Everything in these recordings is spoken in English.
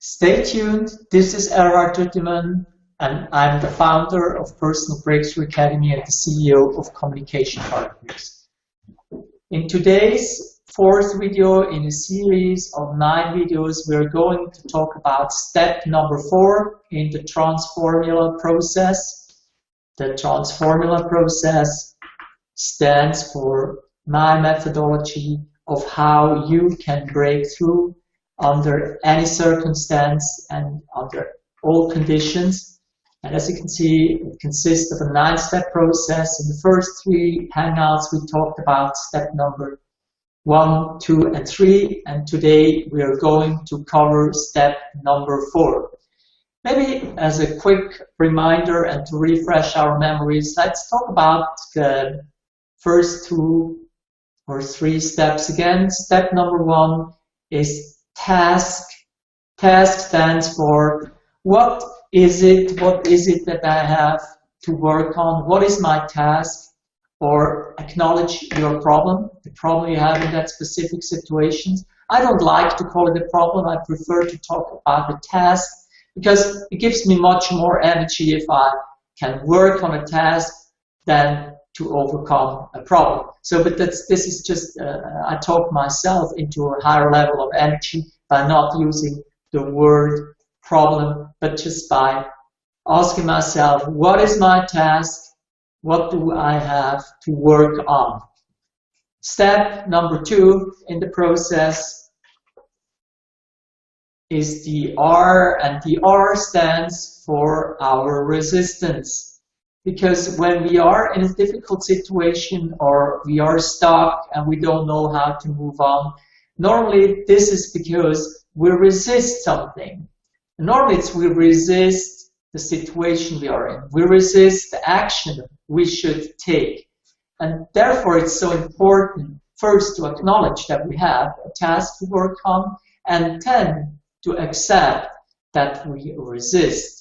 Stay tuned. This is Erhard Ruettimann, and I'm the founder of Personal Breakthrough Academy and the CEO of Communication Partners. In today's fourth video in a series of 9 videos, we're going to talk about step number 4 in the Transformula process. The Transformula process stands for my methodology of how you can break through under any circumstance and under all conditions. And as you can see, it consists of a 9-step process. In the first 3 hangouts, we talked about step number 1, 2, and 3. And today we are going to cover step number 4. Maybe as a quick reminder and to refresh our memories, let's talk about the first 2 or 3 steps again. Step number 1 is task. Task stands for what is it that I have to work on? What is my task? Or acknowledge your problem, the problem you have in that specific situation. I don't like to call it a problem. I prefer to talk about a task because it gives me much more energy if I can work on a task than to overcome a problem. So, but this is just, I talk myself into a higher level of energy by not using the word problem, but just by asking myself, what is my task? What do I have to work on? Step number 2 in the process is the R, and the R stands for our resistance. Because when we are in a difficult situation or we are stuck and we don't know how to move on, normally this is because we resist something. Normally it's we resist the situation we are in. We resist the action we should take. And therefore it's so important first to acknowledge that we have a task to work on, and then to accept that we resist.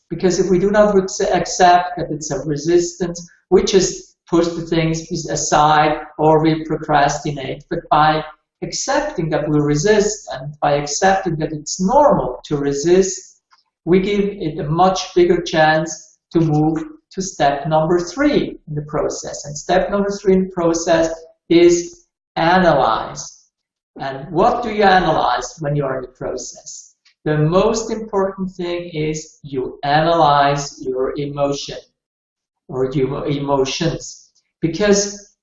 Because if we do not accept that it's a resistance, we just push the things aside or we procrastinate. But by accepting that we resist and by accepting that it's normal to resist, we give it a much bigger chance to move to step number 3 in the process. And step number 3 in the process is analyze. And what do you analyze when you are in the process? The most important thing is you analyze your emotion or your emotions. Because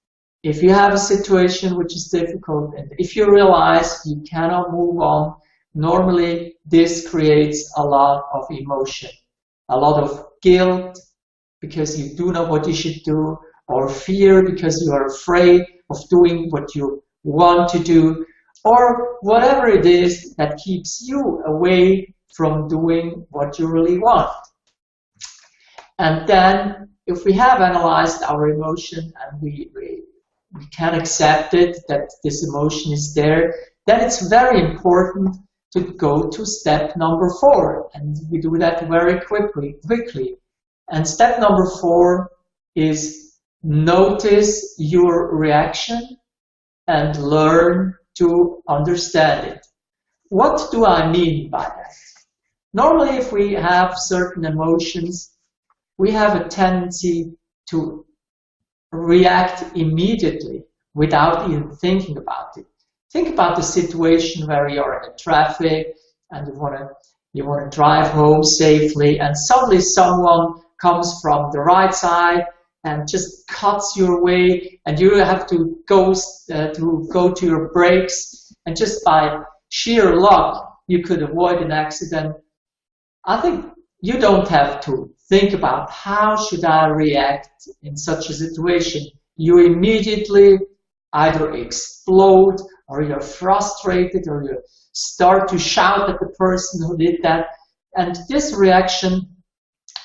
if you have a situation which is difficult and if you realize you cannot move on, normally this creates a lot of emotion, a lot of guilt because you do know what you should do, or fear because you are afraid of doing what you want to do, or whatever it is that keeps you away from doing what you really want. And then, if we have analyzed our emotion and we can accept it, that this emotion is there, then it's very important to go to step number 4. And we do that very quickly. And step number 4 is notice your reaction and learn to understand it. What do I mean by that? Normally, if we have certain emotions, we have a tendency to react immediately without even thinking about it. Think about the situation where you are in the traffic and you want to drive home safely, and suddenly someone comes from the right side and just cuts your way, and you have to go to your brakes, and just by sheer luck you could avoid an accident. I think you don't have to think about how should I react in such a situation. You immediately either explode, or you're frustrated, or you start to shout at the person who did that. And this reaction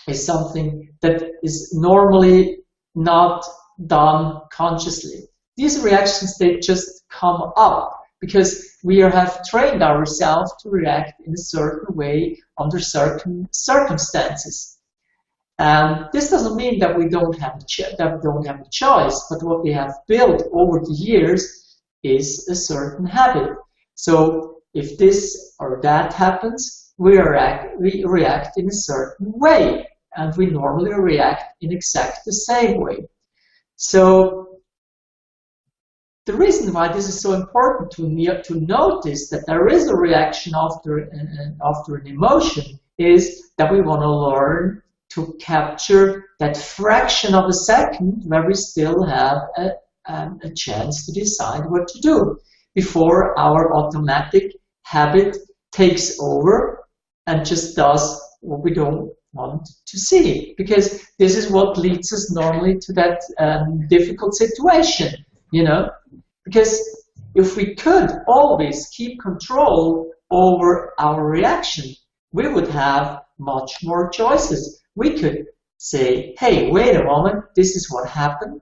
is something that is normally not done consciously. These reactions, they just come up because we have trained ourselves to react in a certain way under certain circumstances. And this doesn't mean that we don't have a choice, but what we have built over the years is a certain habit. So if this or that happens, we react in a certain way, and we normally react in exactly the same way. So the reason why this is so important to notice that there is a reaction after an emotion is that we want to learn to capture that fraction of a second where we still have a chance to decide what to do before our automatic habit takes over and just does what we don't want to see. Because this is what leads us normally to that difficult situation, you know? Because if we could always keep control over our reaction, we would have much more choices. We could say, hey, wait a moment, this is what happened.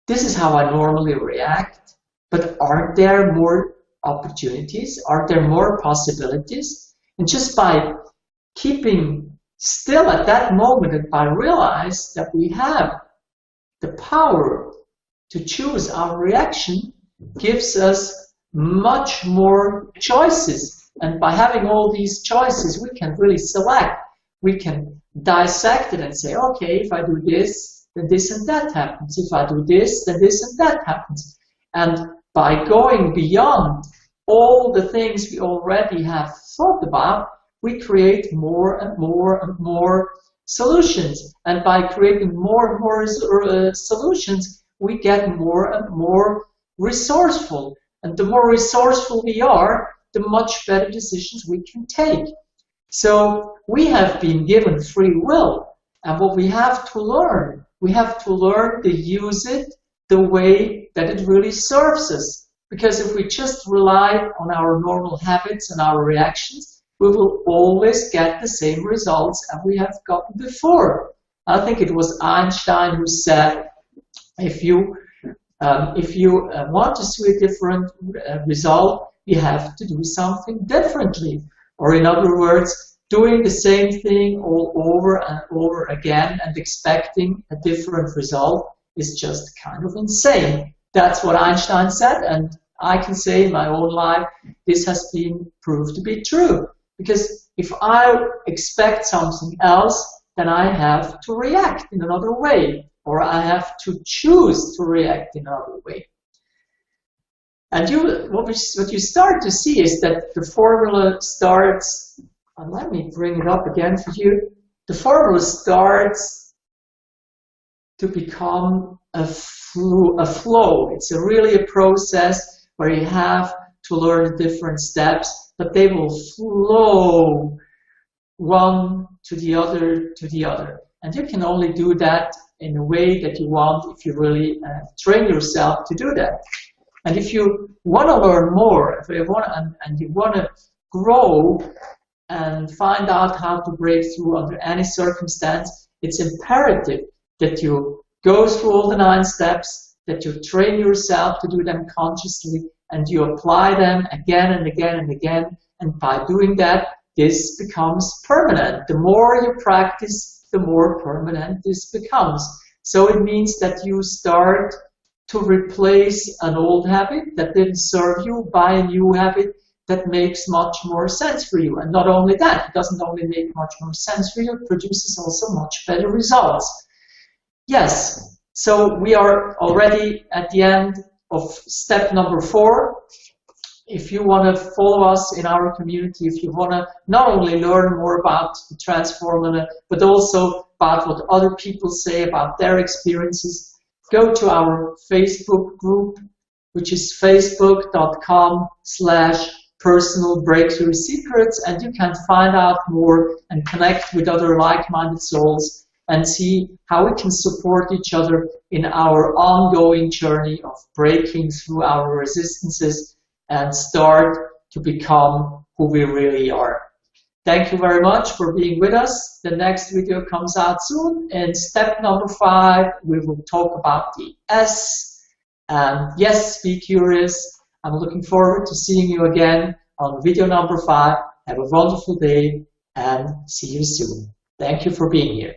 This is how I normally react. But aren't there more opportunities? Aren't there more possibilities? And just by keeping still at that moment and by realize that we have the power to choose our reaction gives us much more choices. And by having all these choices, we can really select. We can dissect it and say, okay, if I do this, then this and that happens. If I do this, then this and that happens. And by going beyond all the things we already have thought about, we create more and more and more solutions. And by creating more and more solutions, we get more and more resourceful. And the more resourceful we are, the much better decisions we can take. So we have been given free will. And what we have to learn to use it the way that it really serves us. Because if we just rely on our normal habits and our reactions, we will always get the same results as we have gotten before. I think it was Einstein who said, if you want to see a different result, you have to do something differently. Or in other words, doing the same thing all over and over again and expecting a different result is just kind of insane. That's what Einstein said, and I can say in my own life, this has been proved to be true. Because if I expect something else, then I have to react in another way, or I have to choose to react in another way. And what you start to see is that the formula starts, and let me bring it up again for you, the formula starts to become a flow. It's really a process where you have to learn different steps, but they will flow one to the other to the other. And you can only do that in a way that you want if you really train yourself to do that. And if you want to learn more, if you want and you want to grow and find out how to break through under any circumstance, it's imperative that you go through all the 9 steps, that you train yourself to do them consciously, and you apply them again and again and again. And by doing that, this becomes permanent. The more you practice, the more permanent this becomes. So it means that you start to replace an old habit that didn't serve you by a new habit that makes much more sense for you. And not only that, it doesn't only make much more sense for you, it produces also much better results. Yes, so we are already at the end of step number 4. If you want to follow us in our community, if you want to not only learn more about the Transformula, but also about what other people say about their experiences, go to our Facebook group, which is facebook.com/personal breakthrough secrets, and you can find out more and connect with other like-minded souls and see how we can support each other in our ongoing journey of breaking through our resistances and start to become who we really are. Thank you very much for being with us. The next video comes out soon. In step number 5, we will talk about the S. And yes, be curious. I'm looking forward to seeing you again on video number 5. Have a wonderful day and see you soon. Thank you for being here.